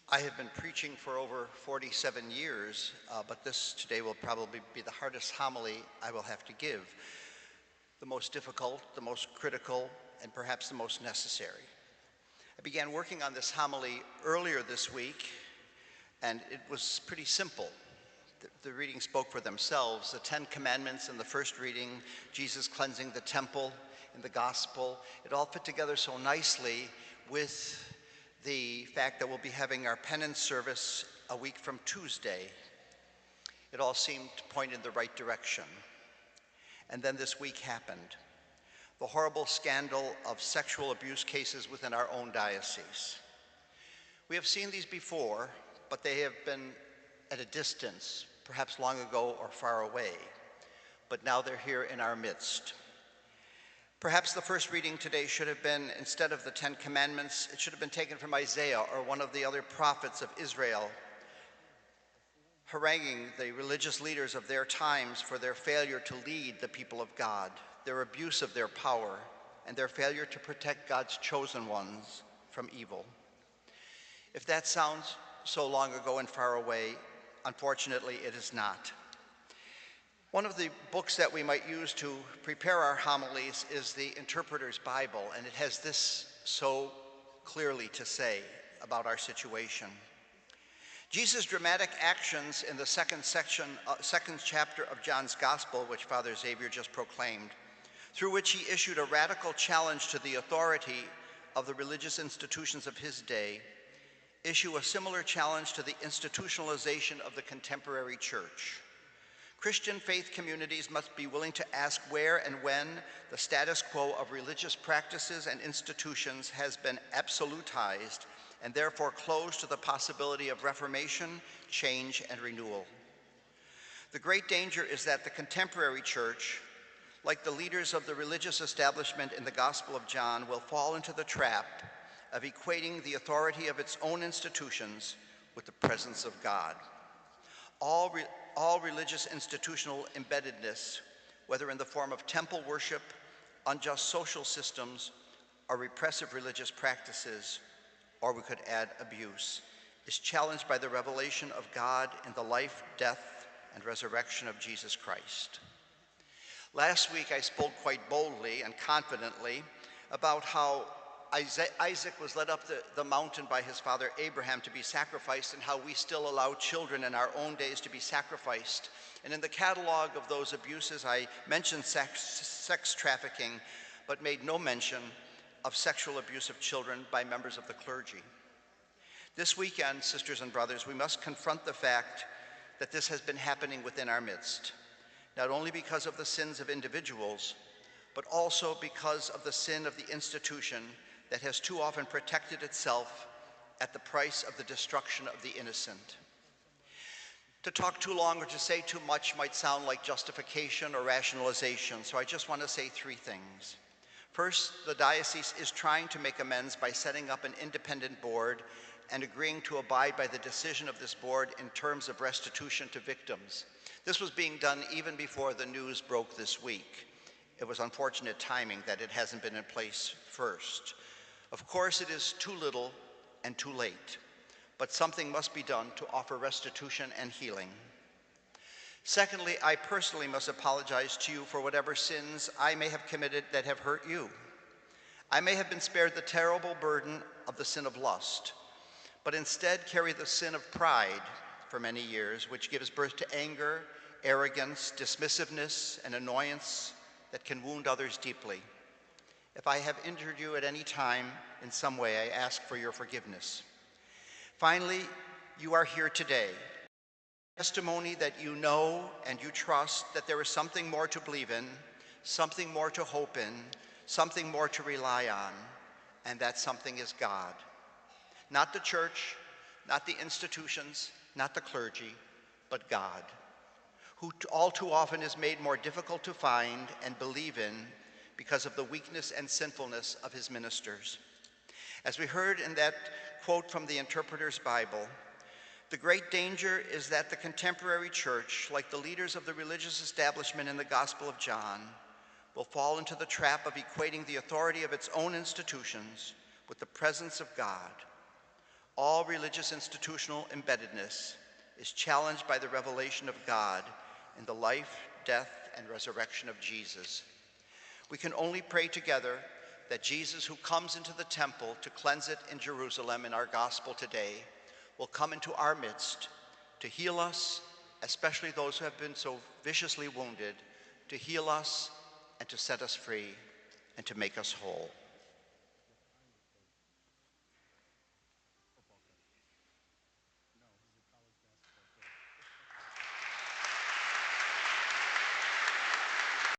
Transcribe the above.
I have been preaching for over 47 years, but this today will probably be the hardest homily I will have to give. The most difficult, the most critical, and perhaps the most necessary. I began working on this homily earlier this week, and it was pretty simple. The readings spoke for themselves. The 10 Commandments in the first reading, Jesus cleansing the temple in the gospel, it all fit together so nicely with the fact that we'll be having our penance service a week from Tuesday. It all seemed to point in the right direction. And then this week happened. The horrible scandal of sexual abuse cases within our own diocese. We have seen these before, but they have been at a distance, perhaps long ago or far away. But now they're here in our midst. Perhaps the first reading today should have been, instead of the 10 Commandments, it should have been taken from Isaiah or one of the other prophets of Israel, haranguing the religious leaders of their times for their failure to lead the people of God, their abuse of their power, and their failure to protect God's chosen ones from evil. If that sounds so long ago and far away, unfortunately it is not. One of the books that we might use to prepare our homilies is the Interpreter's Bible, and it has this so clearly to say about our situation. Jesus' dramatic actions in the second chapter of John's Gospel, which Father Xavier just proclaimed, through which he issued a radical challenge to the authority of the religious institutions of his day, issue a similar challenge to the institutionalization of the contemporary church. Christian faith communities must be willing to ask where and when the status quo of religious practices and institutions has been absolutized and therefore closed to the possibility of reformation, change, and renewal. The great danger is that the contemporary church, like the leaders of the religious establishment in the Gospel of John, will fall into the trap of equating the authority of its own institutions with the presence of God. All religious institutional embeddedness, whether in the form of temple worship, unjust social systems, or repressive religious practices, or we could add abuse, is challenged by the revelation of God in the life, death, and resurrection of Jesus Christ. Last week I spoke quite boldly and confidently about how Isaac was led up the mountain by his father Abraham to be sacrificed, and how we still allow children in our own days to be sacrificed. And in the catalog of those abuses, I mentioned sex trafficking, but made no mention of sexual abuse of children by members of the clergy. This weekend, sisters and brothers, we must confront the fact that this has been happening within our midst, not only because of the sins of individuals, but also because of the sin of the institution that has too often protected itself at the price of the destruction of the innocent. To talk too long or to say too much might sound like justification or rationalization, so I just want to say three things. First, the diocese is trying to make amends by setting up an independent board and agreeing to abide by the decision of this board in terms of restitution to victims. This was being done even before the news broke this week. It was unfortunate timing that it hasn't been in place first. Of course, it is too little and too late, but something must be done to offer restitution and healing. Secondly, I personally must apologize to you for whatever sins I may have committed that have hurt you. I may have been spared the terrible burden of the sin of lust, but instead carry the sin of pride for many years, which gives birth to anger, arrogance, dismissiveness, and annoyance that can wound others deeply. If I have injured you at any time in some way, I ask for your forgiveness. Finally, you are here today. Testimony that you know and you trust that there is something more to believe in, something more to hope in, something more to rely on, and that something is God. Not the church, not the institutions, not the clergy, but God, who all too often is made more difficult to find and believe in because of the weakness and sinfulness of his ministers. As we heard in that quote from the Interpreter's Bible, the great danger is that the contemporary church, like the leaders of the religious establishment in the Gospel of John, will fall into the trap of equating the authority of its own institutions with the presence of God. All religious institutional embeddedness is challenged by the revelation of God in the life, death, and resurrection of Jesus. We can only pray together that Jesus, who comes into the temple to cleanse it in Jerusalem in our gospel today, will come into our midst to heal us, especially those who have been so viciously wounded, to heal us and to set us free and to make us whole.